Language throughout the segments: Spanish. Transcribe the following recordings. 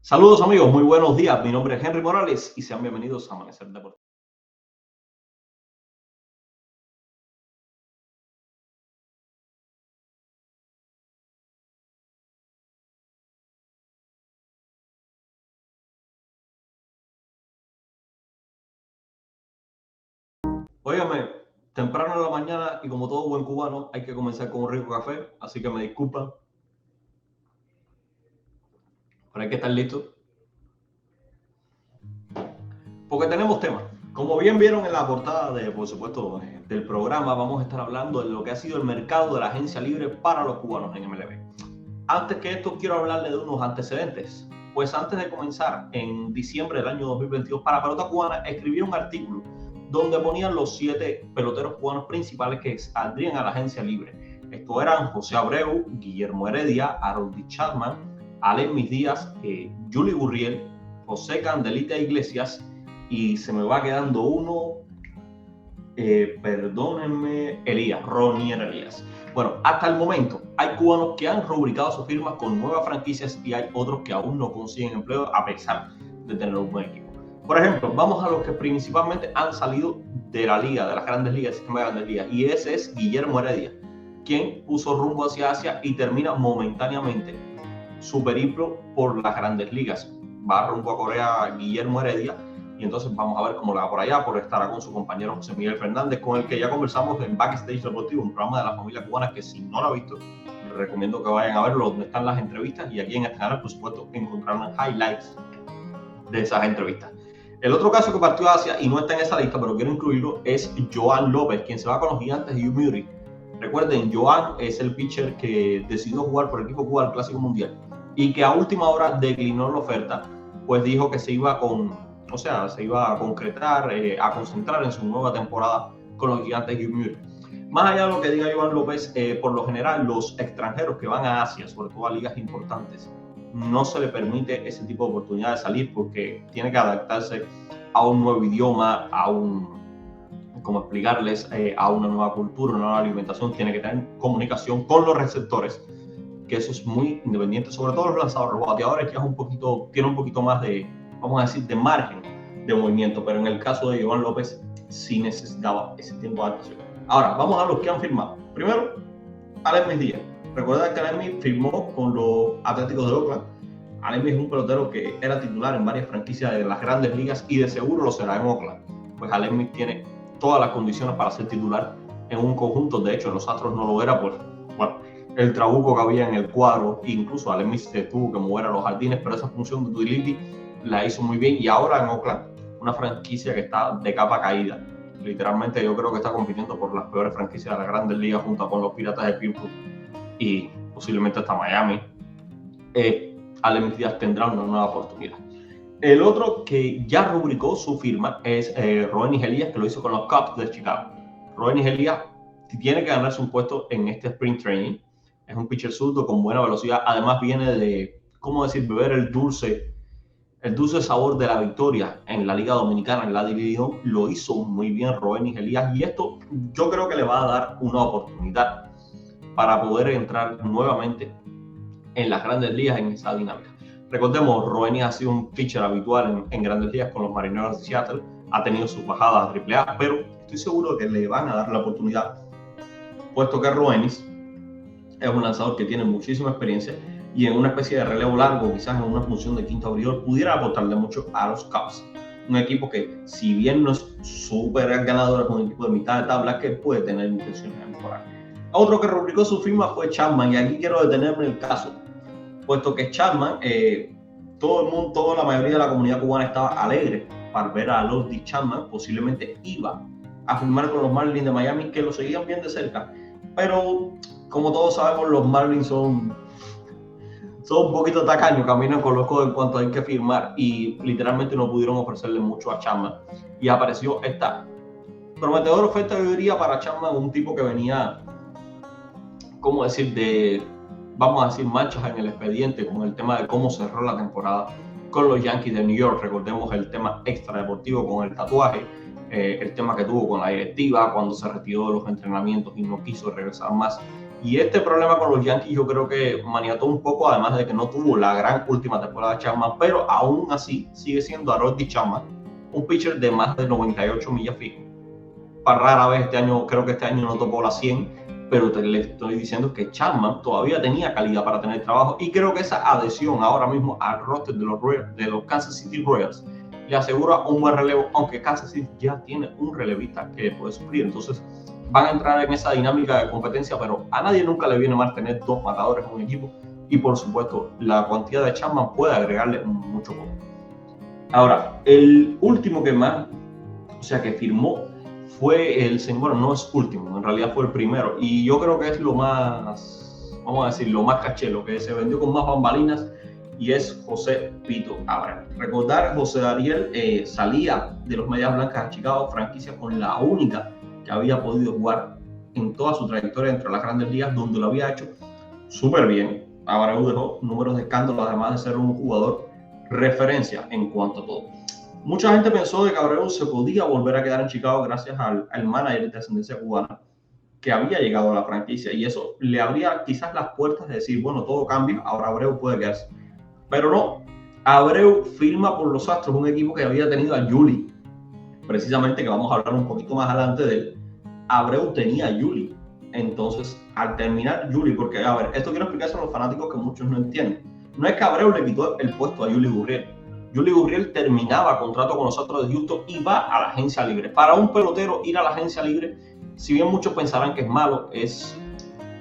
Saludos amigos, muy buenos días. Mi nombre es Henry Morales y sean bienvenidos a Amanecer Deportivo. Óigame, temprano en la mañana y como todo buen cubano hay que comenzar con un rico café, así que me disculpan, pero hay que estar listos porque tenemos tema. Como bien vieron en la portada por supuesto, del programa, vamos a estar hablando de lo que ha sido el mercado de la agencia libre para los cubanos en MLB. Antes que esto, quiero hablarle de unos antecedentes. Pues antes de comenzar, en diciembre del año 2022, para Pelota Cubana, escribí un artículo donde ponían los 7 peloteros cubanos principales que saldrían a la agencia libre. Estos eran José Abreu, Guillermo Heredia, Harold Chapman, Aledmys Díaz, Yuli Gurriel, José Candelita Iglesias, y se me va quedando uno, perdónenme, Ronier Elías. Bueno, hasta el momento hay cubanos que han rubricado sus firmas con nuevas franquicias y hay otros que aún no consiguen empleo a pesar de tener un buen equipo. Por ejemplo, vamos a los que principalmente han salido de la liga, de las grandes ligas, del sistema de grandes ligas, y ese es Guillermo Heredia, quien puso rumbo hacia Asia y termina momentáneamente su periplo por las grandes ligas. Va rumbo a Corea Guillermo Heredia, y entonces vamos a ver cómo le va por allá, por estar con su compañero José Miguel Fernández, con el que ya conversamos en Backstage Deportivo, un programa de la familia cubana que si no lo ha visto, les recomiendo que vayan a verlo, donde están las entrevistas, y aquí en este canal, por supuesto, encontrarán highlights de esas entrevistas. El otro caso que partió hacia, y no está en esa lista, pero quiero incluirlo, es Joan López, quien se va con los Gigantes de Yomiuri. Recuerden, Joan es el pitcher que decidió jugar por el equipo Cuba al Clásico Mundial y que a última hora declinó la oferta, pues dijo que se iba a concretar, a concentrar en su nueva temporada con los Gigantes de Yomiuri. Más allá de lo que diga Joan López, por lo general los extranjeros que van a Asia, sobre todo a ligas importantes, no se le permite ese tipo de oportunidad de salir porque tiene que adaptarse a un nuevo idioma, a una nueva cultura, una nueva alimentación, tiene que tener comunicación con los receptores, que eso es muy independiente, sobre todo los lanzadores, los bateadores que tiene un poquito más de, vamos a decir, de margen de movimiento, pero en el caso de Joan López sí necesitaba ese tiempo de adaptación. Ahora, vamos a los que han firmado. Primero, Aledmys Díaz. Recuerda que Aledmys firmó con los Atléticos de Oakland. Aledmys es un pelotero que era titular en varias franquicias de las grandes ligas y de seguro lo será en Oakland. Pues Aledmys tiene todas las condiciones para ser titular en un conjunto. De hecho, en los Astros no lo era por el trabuco que había en el cuadro. Incluso Aledmys se tuvo que mover a los jardines, pero esa función de utility la hizo muy bien. Y ahora en Oakland, una franquicia que está de capa caída. Literalmente yo creo que está compitiendo por las peores franquicias de las grandes ligas junto con los Piratas de Pittsburgh y posiblemente hasta Miami. Aledmys Díaz tendrá una nueva oportunidad. El otro que ya rubricó su firma es Roenis Elías, que lo hizo con los Cubs de Chicago. Roenis Elías tiene que ganarse un puesto en este Spring Training. Es un pitcher zurdo con buena velocidad. Además viene de, beber el dulce sabor de la victoria en la Liga Dominicana, en la división. Lo hizo muy bien Roenis Elías y esto yo creo que le va a dar una oportunidad para poder entrar nuevamente en las grandes ligas en esa dinámica. Recordemos, Roenis ha sido un pitcher habitual en grandes ligas con los Marineros de Seattle, ha tenido sus bajadas a AAA, pero estoy seguro de que le van a dar la oportunidad, puesto que Roenis es un lanzador que tiene muchísima experiencia y en una especie de relevo largo, quizás en una función de quinto abridor, pudiera aportarle mucho a los Cubs. Un equipo que, si bien no es súper ganador, es un equipo de mitad de tabla que puede tener intenciones de mejorar. Otro que rubricó su firma fue Chapman, y aquí quiero detenerme en el caso, puesto que Chapman, toda la mayoría de la comunidad cubana estaba alegre para ver a Harold Chapman, posiblemente iba a firmar con los Marlins de Miami, que lo seguían bien de cerca, pero como todos sabemos, los Marlins son un poquito tacaños, caminan con los codos en cuanto hay que firmar y literalmente no pudieron ofrecerle mucho a Chapman y apareció esta prometedora oferta, yo diría, para Chapman, un tipo que venía, manchas en el expediente con el tema de cómo cerró la temporada con los Yankees de New York. Recordemos el tema extradeportivo con el tatuaje, el tema que tuvo con la directiva cuando se retiró de los entrenamientos y no quiso regresar más, Y este problema con los Yankees yo creo que maniató un poco, además de que no tuvo la gran última temporada de Chapman, pero aún así sigue siendo Aroldis Chapman, un pitcher de más de 98 millas fijo. Para rara vez este año, creo que este año no topó las 100, pero le estoy diciendo que Chapman todavía tenía calidad para tener trabajo, y creo que esa adhesión ahora mismo al roster de los Kansas City Royals le asegura un buen relevo, aunque Kansas City ya tiene un relevista que puede suplir. Entonces van a entrar en esa dinámica de competencia, pero a nadie nunca le viene mal tener dos matadores en un equipo, y por supuesto la cantidad de Chapman puede agregarle mucho poco. Ahora, el último que más, o sea, que firmó fue el señor, bueno, no es último, en realidad fue el primero, y yo creo que es lo más, vamos a decir, lo más caché, lo que se vendió con más bambalinas, y es José Pito Abreu. Recordar, José Ariel salía de los Medias Blancas a Chicago, franquicia con la única que había podido jugar en toda su trayectoria dentro de las Grandes Ligas, donde lo había hecho súper bien. Abreu dejó números de escándalo, además de ser un jugador referencia en cuanto a todo. Mucha gente pensó de que Abreu se podía volver a quedar en Chicago gracias al manager de ascendencia cubana que había llegado a la franquicia, y eso le abría quizás las puertas de decir, bueno, todo cambia, ahora Abreu puede quedarse. Pero no, Abreu firma por los Astros, un equipo que había tenido a Yuli, precisamente, que vamos a hablar un poquito más adelante de él. Abreu tenía a Yuli, entonces al terminar Yuli, porque a ver, esto quiero explicarse a los fanáticos que muchos no entienden, no es que Abreu le quitó el puesto a Yuli Gurriel. Yuli Gurriel terminaba contrato con los Astros de Houston y va a la agencia libre. Para un pelotero ir a la agencia libre, si bien muchos pensarán que es malo, es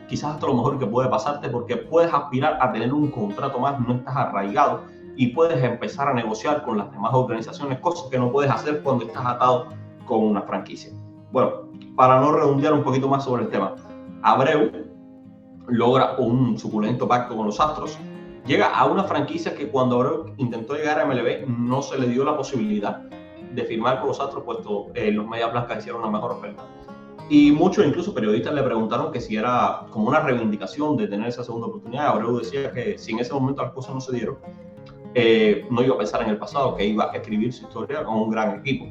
quizás hasta lo mejor que puede pasarte, porque puedes aspirar a tener un contrato más, no estás arraigado y puedes empezar a negociar con las demás organizaciones, cosas que no puedes hacer cuando estás atado con una franquicia. Bueno, para no redondear un poquito más sobre el tema, Abreu logra un suculento pacto con los Astros. Llega a una franquicia que cuando Abreu intentó llegar a MLB no se le dio la posibilidad de firmar con los Astros, puesto los Medias Blancas hicieron una mejor oferta. Y muchos, incluso periodistas, le preguntaron que si era como una reivindicación de tener esa segunda oportunidad. Abreu decía que si en ese momento las cosas no se dieron, no iba a pensar en el pasado, que iba a escribir su historia con un gran equipo.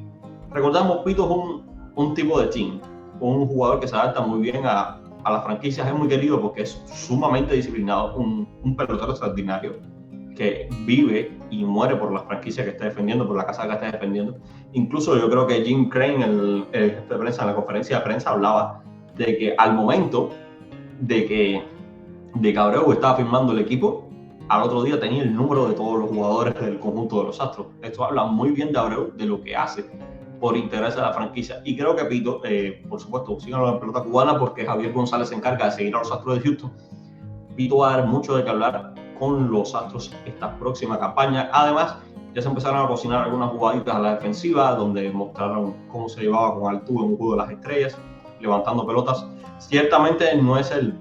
Recordamos, Pito es un tipo de team, un jugador que se adapta muy bien a las franquicias, es muy querido porque es sumamente disciplinado, un pelotero extraordinario que vive y muere por las franquicias que está defendiendo, por la casa que está defendiendo. Incluso yo creo que Jim Crane, el jefe de prensa, en la conferencia de prensa, hablaba de que al momento de que Abreu estaba firmando el equipo, al otro día tenía el número de todos los jugadores del conjunto de los Astros. Esto habla muy bien de Abreu, de lo que hace por interés de la franquicia. Y creo que Pito, por supuesto, sigan la pelota cubana porque Javier González se encarga de seguir a los Astros de Houston. Pito va a dar mucho de qué hablar con los Astros esta próxima campaña. Además, ya se empezaron a cocinar algunas jugaditas a la defensiva, donde mostraron cómo se llevaba con Altuve en un juego de las estrellas, levantando pelotas. Ciertamente no es el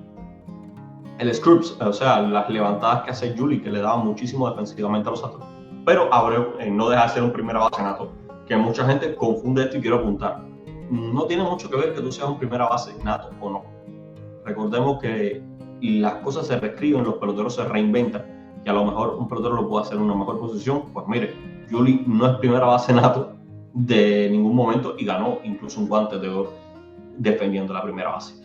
Scrubs, o sea, las levantadas que hace Yuli, que le daban muchísimo defensivamente a los Astros. Pero Abreu no deja de ser un primera base nato, que mucha gente confunde esto y quiero apuntar. No tiene mucho que ver que tú seas un primera base nato o no. Recordemos que las cosas se reescriben, los peloteros se reinventan, y a lo mejor un pelotero lo puede hacer en una mejor posición. Pues mire, Yuli no es primera base nato de ningún momento y ganó incluso un guante de oro defendiendo la primera base.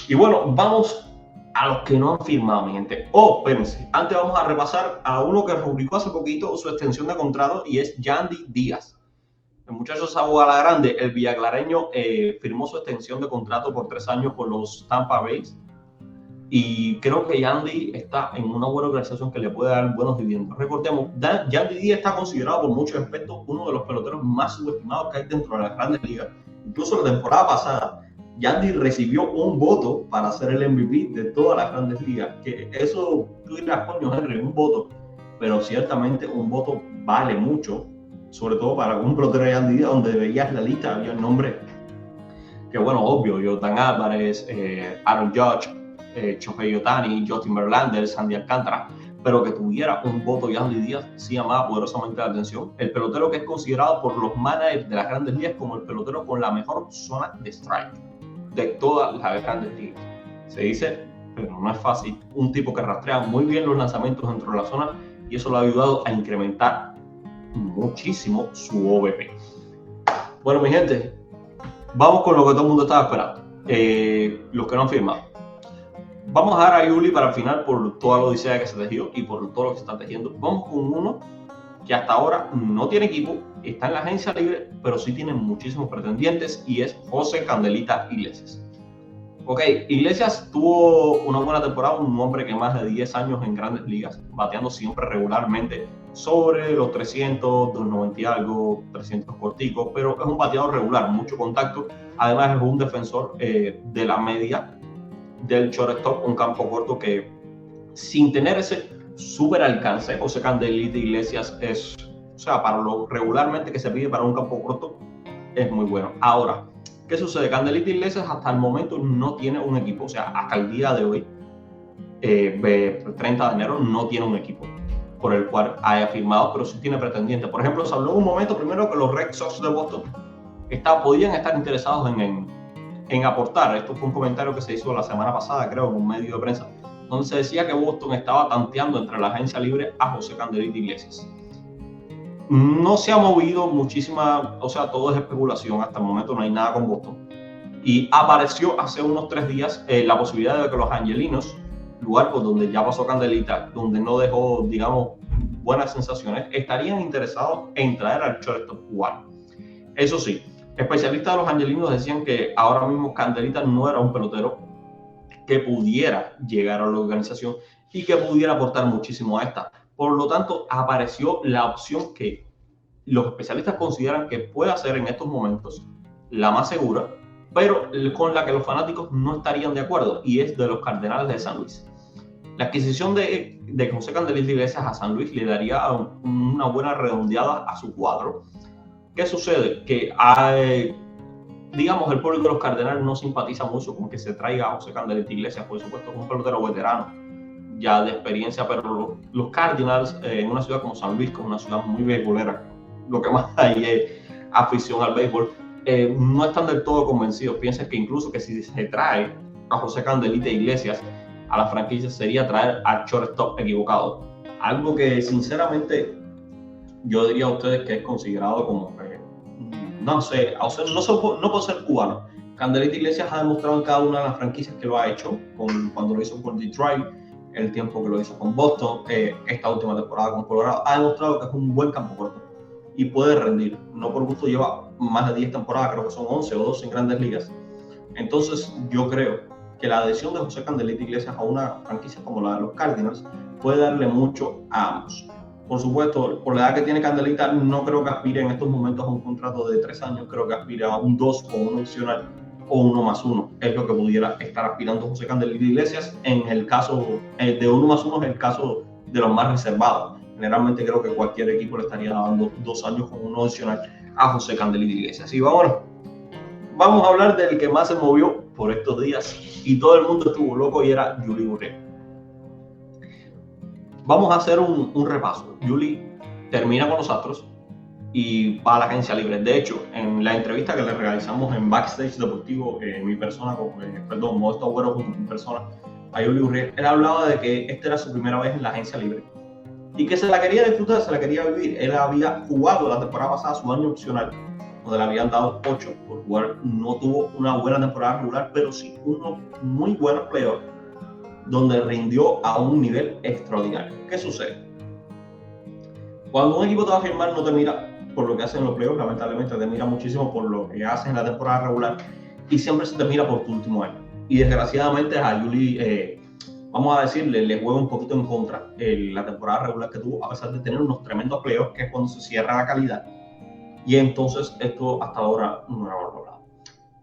Y bueno, vamos a los que no han firmado, mi gente. Espérense, antes vamos a repasar a uno que publicó hace poquito su extensión de contrato, y es Yandy Díaz. El muchacho Saúl Grande, el villaclareño, firmó su extensión de contrato por 3 años con los Tampa Bay. Y creo que Yandy está en una buena organización que le puede dar buenos dividendos. Recordemos, Yandy Díaz está considerado por muchos aspectos uno de los peloteros más subestimados que hay dentro de las Grandes Ligas. Incluso la temporada pasada, Yandy recibió un voto para ser el MVP de todas las Grandes Ligas. Que eso, tú dirás, coño, Henry, un voto. Pero ciertamente un voto vale mucho, sobre todo para un pelotero de Yandy Díaz, donde veías la lista, había el nombre que, bueno, obvio, Jordan Álvarez, Aaron Judge, Shohei Ohtani, Justin Verlander, Sandy Alcántara, pero que tuviera un voto Yandy Díaz sí llamaba poderosamente la atención. El pelotero que es considerado por los managers de las Grandes Ligas como el pelotero con la mejor zona de strike de todas las Grandes Ligas. Se dice, pero no es fácil, un tipo que rastrea muy bien los lanzamientos dentro de la zona, y eso lo ha ayudado a incrementar muchísimo su OBP. Bueno, mi gente, vamos con lo que todo el mundo estaba esperando. Los que no han firmado. Vamos a dejar a Yuli para el final por toda la odisea que se tejió y por todo lo que se está tejiendo. Vamos con uno que hasta ahora no tiene equipo, está en la agencia libre, pero sí tiene muchísimos pretendientes, y es José Candelita Iglesias. Ok, Iglesias tuvo una buena temporada, un hombre que más de 10 años en grandes ligas, bateando siempre regularmente sobre los 300, 290 y algo, 300 corticos, pero es un bateador regular, mucho contacto. Además es un defensor de la media del shortstop, un campo corto que, sin tener ese súper alcance, José Candelita Iglesias es, o sea, para lo regularmente que se pide para un campo corto, es muy bueno. Ahora, ¿qué sucede? Candelita Iglesias hasta el momento no tiene un equipo, o sea, hasta el día de hoy, 30 de enero, no tiene un equipo por el cual haya firmado, pero sí tiene pretendientes. Por ejemplo, se habló en un momento primero que los Red Sox de Boston podían estar interesados en aportar. Esto fue un comentario que se hizo la semana pasada, creo, en un medio de prensa, donde se decía que Boston estaba tanteando entre la agencia libre a José Candelita Iglesias. No se ha movido muchísima, o sea, todo es especulación, hasta el momento no hay nada con Boston. Y apareció hace unos 3 días la posibilidad de que los Angelinos, lugar por donde ya pasó Candelita, donde no dejó, digamos, buenas sensaciones, estarían interesados en traer al shortstop cubano. Eso sí, especialistas de los Angelinos decían que ahora mismo Candelita no era un pelotero que pudiera llegar a la organización y que pudiera aportar muchísimo a esta. Por lo tanto, apareció la opción que los especialistas consideran que puede ser en estos momentos la más segura, pero con la que los fanáticos no estarían de acuerdo, y es de los Cardenales de San Luis. La adquisición de José Candelita Iglesias a San Luis le daría una buena redondeada a su cuadro. ¿Qué sucede? Que digamos, el público de los Cardenales no simpatiza mucho con que se traiga a José Candelita Iglesias, por supuesto, es un pelotero veterano, ya de experiencia, pero los Cardinals, en una ciudad como San Luis, que es una ciudad muy beisbolera, lo que más hay es afición al béisbol, no están del todo convencidos. Piensan que incluso que si se trae a José Candelita Iglesias a la franquicia sería traer al shortstop equivocado, algo que sinceramente yo diría a ustedes que es considerado como, no sé, no por ser cubano. Candelita Iglesias ha demostrado en cada una de las franquicias que lo ha hecho, cuando lo hizo con Detroit, el tiempo que lo hizo con Boston, esta última temporada con Colorado, ha demostrado que es un buen campo corto y puede rendir. No por gusto lleva más de 10 temporadas, creo que son 11 o 12 en grandes ligas. Entonces yo creo que la adhesión de José Candelita Iglesias a una franquicia como la de los Cardinals puede darle mucho a ambos. Por supuesto, por la edad que tiene Candelita, no creo que aspire en estos momentos a un contrato de 3 años, creo que aspire a un 2 o un opcional o 1+1, es lo que pudiera estar aspirando José Candelita Iglesias. En el caso de 1+1 es el caso de los más reservados. Generalmente creo que cualquier equipo le estaría dando 2 años con un opcional a José Candelita Iglesias. Y vamos a hablar del que más se movió por estos días y todo el mundo estuvo loco, y era Yuli Gurriel. Vamos a hacer un repaso. Yuli termina con los Astros y va a la agencia libre. De hecho, en la entrevista que le realizamos en Backstage Deportivo, mi persona, Modesto Agüero junto con mi persona, a Yuli Gurriel, él hablaba de que esta era su primera vez en la agencia libre y que se la quería disfrutar, se la quería vivir. Él había jugado la temporada pasada su año opcional, donde le habían dado 8 por jugar. No tuvo una buena temporada regular, pero sí unos muy buenos playoffs, donde rindió a un nivel extraordinario. ¿Qué sucede? Cuando un equipo te va a firmar, no te mira por lo que hacen en los playoffs, lamentablemente te mira muchísimo por lo que hacen en la temporada regular, y siempre se te mira por tu último año. Y desgraciadamente a Yuli, vamos a decirle, le juega un poquito en contra la temporada regular que tuvo, a pesar de tener unos tremendos playoffs, que es cuando se cierra la calidad. Y entonces esto hasta ahora no lo ha logrado.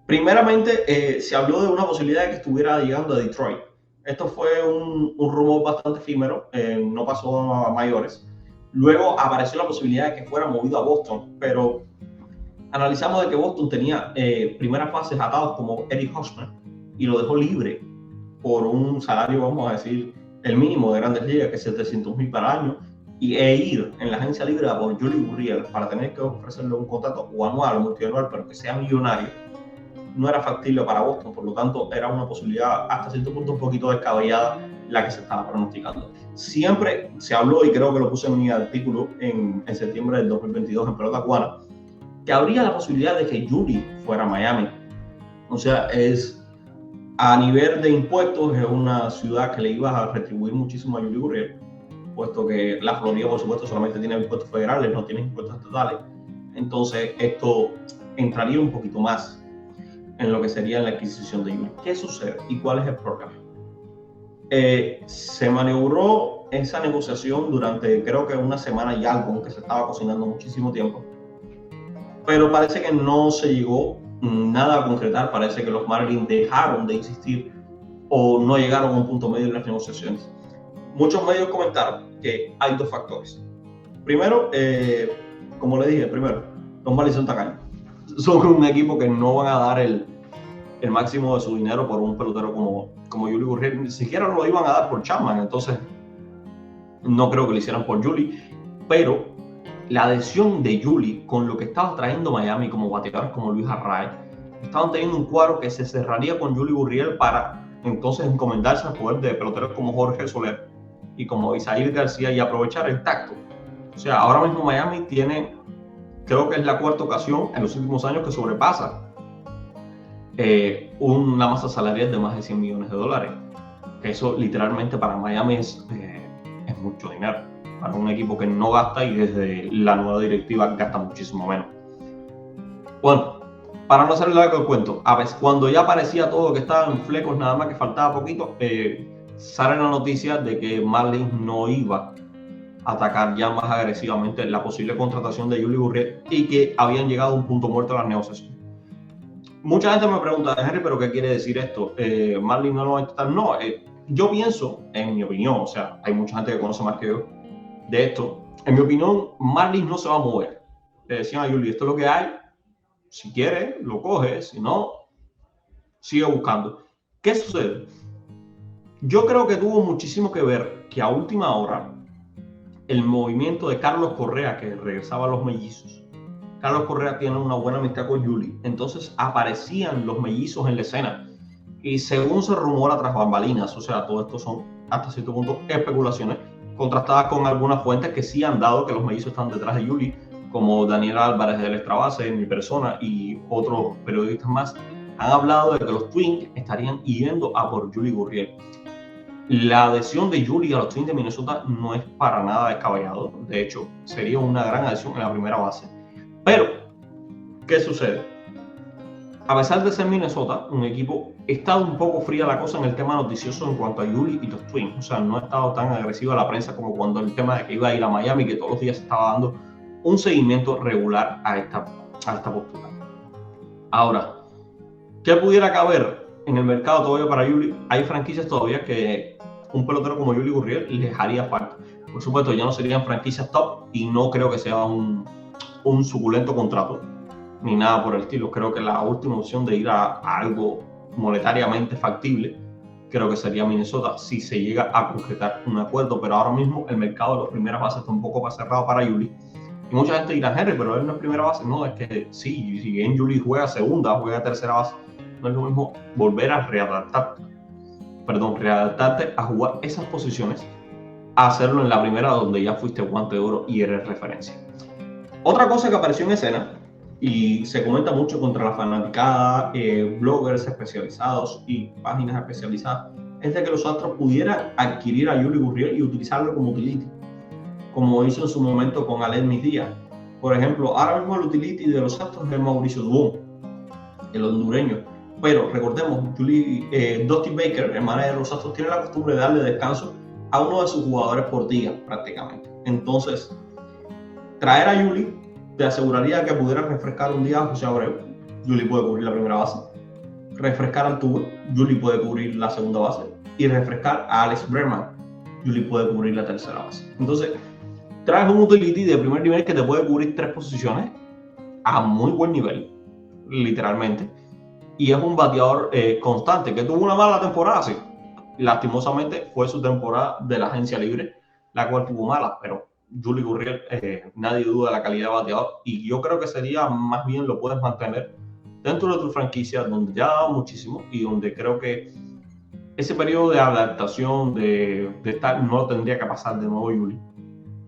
Primeramente, se habló de una posibilidad de que estuviera llegando a Detroit. Esto fue un rumor bastante efímero, no pasó a mayores. Luego apareció la posibilidad de que fuera movido a Boston, pero analizamos de que Boston tenía primeras fases atados como Eric Hosmer y lo dejó libre por un salario, vamos a decir, el mínimo de grandes ligas, que es $700,000 para año, e ir en la agencia libre por Yuli Gurriel para tener que ofrecerle un contrato o anual o multianual, pero que sea millonario, no era factible para Boston. Por lo tanto, era una posibilidad hasta cierto punto un poquito descabellada la que se estaba pronosticando. Siempre se habló, y creo que lo puse en mi artículo en septiembre del 2022 en Pelota Cubana, que habría la posibilidad de que Yuli fuera a Miami. O sea, es A nivel de impuestos, es una ciudad que le iba a retribuir muchísimo a Yuli Gurriel, puesto que la Florida, por supuesto, solamente tiene impuestos federales, no tiene impuestos estatales. Entonces, esto entraría un poquito más en lo que sería la adquisición de Yuli. ¿Qué sucede y cuál es el problema? Se maniobró esa negociación durante creo que una semana y algo, aunque se estaba cocinando muchísimo tiempo, pero parece que no se llegó nada a concretar. Parece que los Marlins dejaron de insistir o no llegaron a un punto medio en las negociaciones. Muchos medios comentaron que hay dos factores. Primero, como le dije, los Marlins son tacaños. Son un equipo que no van a dar el máximo de su dinero por un pelotero como Yuli Gurriel. Ni siquiera lo iban a dar por Chapman, entonces no creo que lo hicieran por Yuli. Pero la adhesión de Yuli con lo que estaba trayendo Miami como bateadores como Luis Arraez, estaban teniendo un cuadro que se cerraría con Yuli Gurriel para entonces encomendarse al poder de peloteros como Jorge Soler y como Isaías García y aprovechar el tacto. O sea, ahora mismo Miami tiene, creo que es la cuarta ocasión en los últimos años que sobrepasa una masa salarial de más de $100 millones. Eso literalmente para Miami es mucho dinero. Para un equipo que no gasta y desde la nueva directiva gasta muchísimo menos. Bueno, para no hacer largo el cuento, a veces cuando ya parecía todo que estaba en flecos, nada más que faltaba poquito, sale la noticia de que Marlins no iba a atacar ya más agresivamente la posible contratación de Yuli Gurriel y que habían llegado a un punto muerto en las negociaciones. Mucha gente me pregunta, Henry, ¿pero qué quiere decir esto? ¿Marlins no lo va a intentar? No, yo pienso, en mi opinión, o sea, hay mucha gente que conoce más que yo de esto. En mi opinión, Marlins no se va a mover. Le decían a Yuli, esto es lo que hay. Si quiere, lo coge. Si no, sigue buscando. ¿Qué sucede? Yo creo que tuvo muchísimo que ver que a última hora el movimiento de Carlos Correa, que regresaba a los Mellizos. Carlos Correa tiene una buena amistad con Yuli, entonces aparecían los Mellizos en la escena. Y según se rumora tras bambalinas, o sea, todo esto son hasta cierto punto especulaciones, contrastadas con algunas fuentes que sí han dado que los Mellizos están detrás de Yuli, como Daniel Álvarez del Extra Base, mi persona y otros periodistas más, han hablado de que los Twins estarían yendo a por Yuli Gurriel. La adhesión de Yuli a los Twins de Minnesota no es para nada descabellado. De hecho, sería una gran adhesión en la primera base. Pero, ¿qué sucede? A pesar de ser Minnesota, un equipo, ha estado un poco fría la cosa en el tema noticioso en cuanto a Yuli y los Twins. O sea, no ha estado tan agresiva la prensa como cuando el tema de que iba a ir a Miami, que todos los días estaba dando un seguimiento regular a esta postura. Ahora, ¿qué pudiera caber en el mercado todavía para Yuli? Hay franquicias todavía que un pelotero como Yuli Gurriel les haría falta. Por supuesto, ya no serían franquicias top y no creo que sea un suculento contrato ni nada por el estilo. Creo que la última opción de ir a algo monetariamente factible creo que sería Minnesota si se llega a concretar un acuerdo, pero ahora mismo el mercado de las primeras bases está un poco más cerrado para Yuli. Y mucha gente dirá, Henry, pero él no es primera base. No, es que sí, si bien Yuli juega segunda, juega tercera base, no es lo mismo volver a readaptarte a jugar esas posiciones, a hacerlo en la primera donde ya fuiste guante de oro y eres referencia. Otra cosa que apareció en escena y se comenta mucho contra la fanaticada, bloggers especializados y páginas especializadas, es de que los Astros pudieran adquirir a Yuli Gurriel y utilizarlo como utility, como hizo en su momento con Aledmys Díaz. Por ejemplo, ahora mismo el utility de los Astros es Mauricio Dubón, el hondureño. Pero recordemos, Dusty Baker, el manager de los Astros, tiene la costumbre de darle descanso a uno de sus jugadores por día, prácticamente. Entonces, traer a Yuli te aseguraría que pudiera refrescar un día a José Abreu. Yuli puede cubrir la primera base. Refrescar a Altuve, Yuli puede cubrir la segunda base. Y refrescar a Alex Bregman, Yuli puede cubrir la tercera base. Entonces, traes un utility de primer nivel que te puede cubrir 3 posiciones a muy buen nivel, literalmente. Y es un bateador constante, que tuvo una mala temporada, sí. Lastimosamente fue su temporada de la agencia libre, la cual tuvo mala, pero Yuli Gurriel, nadie duda de la calidad de bateador, y yo creo que sería más bien lo puedes mantener dentro de tu franquicia, donde ya ha dado muchísimo y donde creo que ese periodo de adaptación, de estar, no tendría que pasar de nuevo Yuli,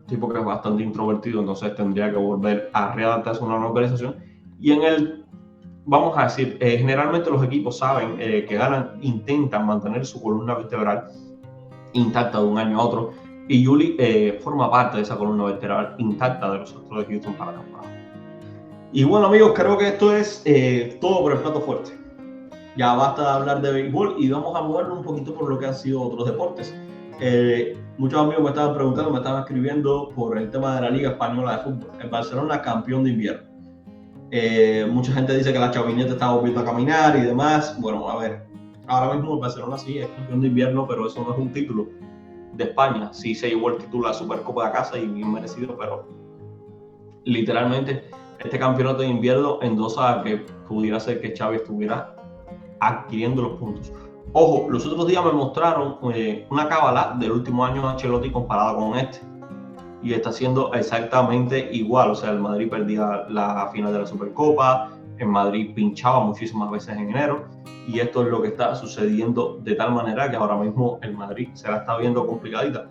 tipo que es bastante introvertido, entonces tendría que volver a readaptarse a una nueva organización, y en el vamos a decir, generalmente los equipos saben que ganan, intentan mantener su columna vertebral intacta de un año a otro, y Julie forma parte de esa columna vertebral intacta de los Astros de Houston para la temporada. Y bueno, amigos, creo que esto es todo por el plato fuerte. Ya basta de hablar de béisbol y vamos a movernos un poquito por lo que han sido otros deportes. Muchos amigos me estaban preguntando, me estaban escribiendo por el tema de la Liga Española de Fútbol. El Barcelona campeón de invierno. Mucha gente dice que la chavineta está volviendo a caminar y demás. Bueno, a ver, ahora mismo el Barcelona sí es campeón de invierno, pero eso no es un título de España. Sí se llevó el título de la Supercopa de casa y bien merecido, pero literalmente este campeonato de invierno endosa a que pudiera ser que Xavi estuviera adquiriendo los puntos. Ojo, los otros días me mostraron una cábala del último año de Ancelotti comparada con este, y está siendo exactamente igual. O sea, el Madrid perdía la final de la Supercopa, el Madrid pinchaba muchísimas veces en enero, y esto es lo que está sucediendo de tal manera que ahora mismo el Madrid se la está viendo complicadita.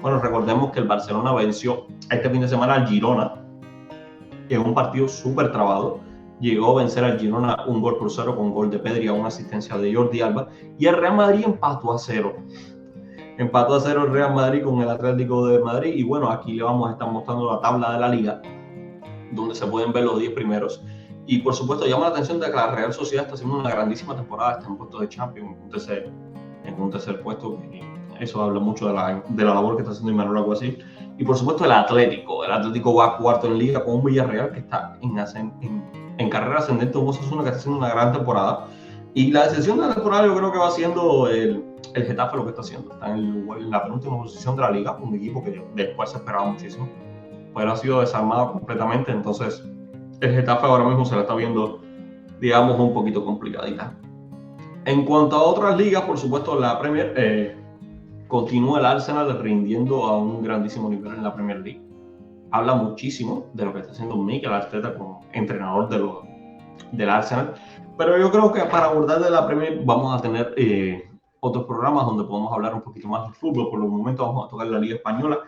Bueno, recordemos que el Barcelona venció este fin de semana al Girona en un partido súper trabado. Llegó a vencer al Girona 1-0 con gol de Pedri a una asistencia de Jordi Alba, y el Real Madrid empató a 0. Empató a 0 el Real Madrid con el Atlético de Madrid, y bueno, aquí le vamos a estar mostrando la tabla de la liga, donde se pueden ver los 10 primeros. Y por supuesto llama la atención de que la Real Sociedad está haciendo una grandísima temporada, está en puestos de Champions, en un tercer puesto, y eso habla mucho de la labor que está haciendo Imanol Alguacil. Y por supuesto el Atlético va cuarto en liga con un Villarreal que está en carrera ascendente, un Osasuna que está haciendo una gran temporada. Y la decepción de la temporada yo creo que va siendo el Getafe, lo que está haciendo. Está en la penúltima posición de la liga, un equipo que después se esperaba muchísimo, pero ha sido desarmado completamente. Entonces el Getafe ahora mismo se la está viendo, digamos, un poquito complicadita. En cuanto a otras ligas, por supuesto la Premier, continúa el Arsenal rindiendo a un grandísimo nivel en la Premier League. Habla muchísimo de lo que está haciendo Mikel Arteta como entrenador del Arsenal, pero yo creo que para abordar de la Premier vamos a tener otros programas donde podemos hablar un poquito más del fútbol. Por el momento vamos a tocar la Liga Española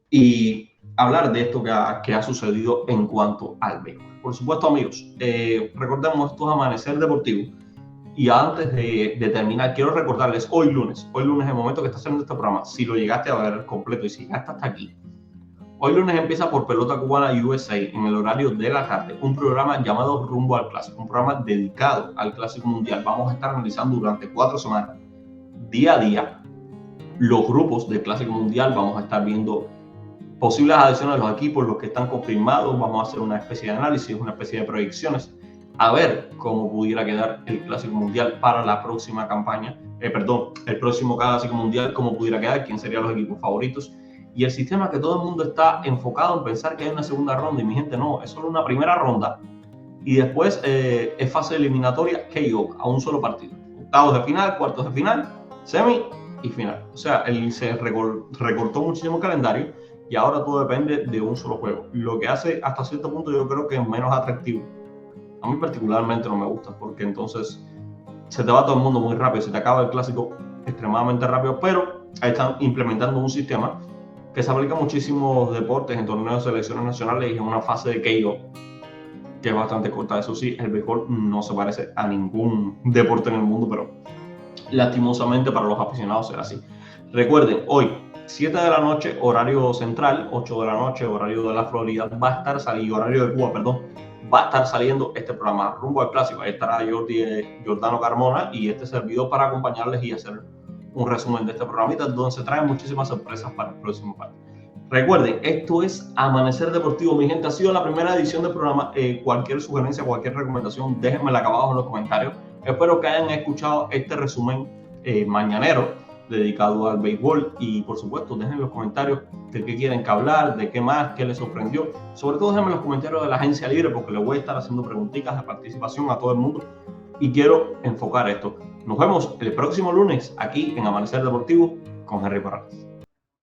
y hablar de esto que ha sucedido en cuanto al béisbol. Por supuesto, amigos, recordemos, esto es Amanecer Deportivo. Y antes de terminar, quiero recordarles, hoy lunes, el momento que está haciendo este programa, si lo llegaste a ver completo y si llegaste hasta aquí, hoy lunes empieza por Pelota Cubana USA en el horario de la tarde, un programa llamado Rumbo al Clásico, un programa dedicado al Clásico Mundial. Vamos a estar analizando durante 4 semanas, día a día, los grupos del Clásico Mundial. Vamos a estar viendo posibles adiciones de los equipos, los que están confirmados. Vamos a hacer una especie de análisis, una especie de proyecciones, a ver cómo pudiera quedar el Clásico Mundial para la próxima campaña, el próximo Clásico Mundial, cómo pudiera quedar, quién serían los equipos favoritos, y el sistema que todo el mundo está enfocado en pensar que hay una segunda ronda, y mi gente, no, es solo una primera ronda, y después es fase eliminatoria KO, a un solo partido, octavos de final, cuartos de final, semi y final. O sea, se recortó muchísimo el calendario, y ahora todo depende de un solo juego, lo que hace hasta cierto punto yo creo que es menos atractivo. A mí particularmente no me gusta, porque entonces se te va todo el mundo muy rápido, se te acaba el clásico extremadamente rápido, pero están implementando un sistema que se aplica a muchísimos deportes, en torneos de selecciones nacionales y en una fase de KO que es bastante corta. Eso sí, el béisbol no se parece a ningún deporte en el mundo, pero lastimosamente para los aficionados será así. Recuerden, hoy 7 de la noche, horario central, 8 de la noche, horario de la Florida, va a estar saliendo, horario de Cuba, perdón, va a estar saliendo este programa Rumbo al Clásico. Ahí estará Jordano Carmona y este servidor para acompañarles y hacer un resumen de este programita, donde se traen muchísimas sorpresas para el próximo parte. Recuerden, esto es Amanecer Deportivo, mi gente. Ha sido la primera edición del programa. Cualquier sugerencia, cualquier recomendación, déjenmela acá abajo en los comentarios. Espero que hayan escuchado este resumen mañanero dedicado al béisbol, y por supuesto dejen en los comentarios de qué quieren que hablar, de qué más, qué les sorprendió. Sobre todo déjenme en los comentarios de la agencia libre, porque les voy a estar haciendo preguntitas de participación a todo el mundo y quiero enfocar esto. Nos vemos el próximo lunes aquí en Amanecer Deportivo con Henry Parrales.